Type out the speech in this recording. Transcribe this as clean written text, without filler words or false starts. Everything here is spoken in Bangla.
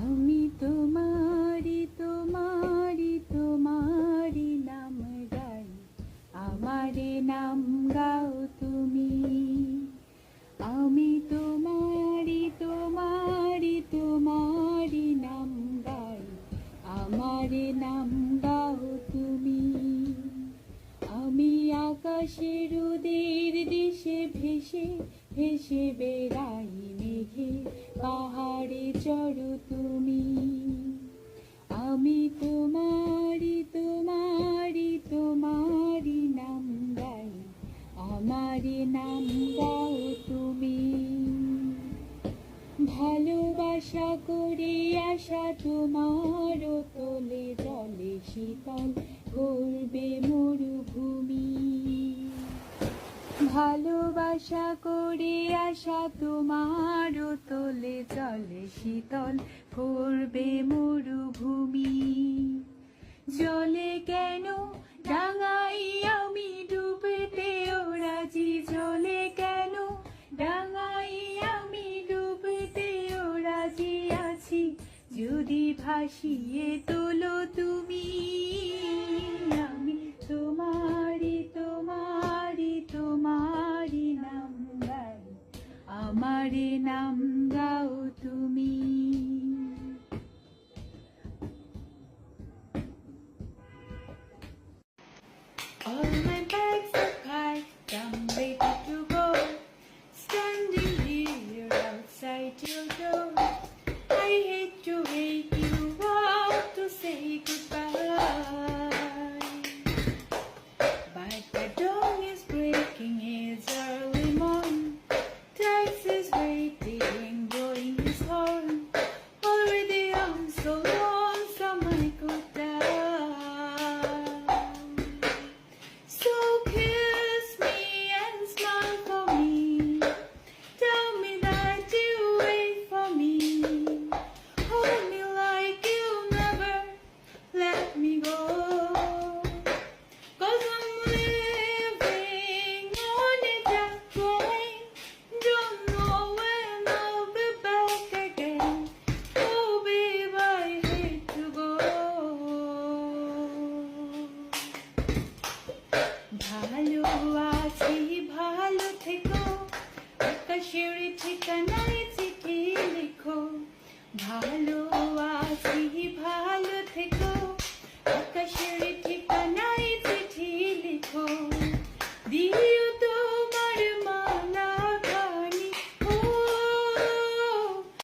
আমি তোমারি তোমারি তোমারি নাম গাই, আমারে নাম গাও তুমি। আমি তোমারি তোমারি তোমারি নাম গাই, আমারে নাম গাও তুমি। আমি আকাশের রোদের দেশে ভেসে ভেসে বেড়াই মেঘে, পাহাড়ে চড়ো তুমি। আমি তোমারি তোমারি তোমারি নাম গাই, আমারি নাম গাও তুমি। ভালোবাসা করে আসা তোমার তোলে জলে শীতল করবে মরুভূমি। ভালোবাসা করে আসা তোমার তোলে জলে শীতল করবে মরুভূমি। জলে কেন ডাঙাই আমি ডুবতেও রাজি, জলে কেন ডাঙাই আমি ডুবতেও রাজি আছি, যদি ভাসিয়ে তোলো তুমি। আমি তোমারি তোমারি তোমারি নাম গাই, আমারে নাম গাও তুমি। All my bags are packed, I'm ready to go. Standing here outside your door, I hate to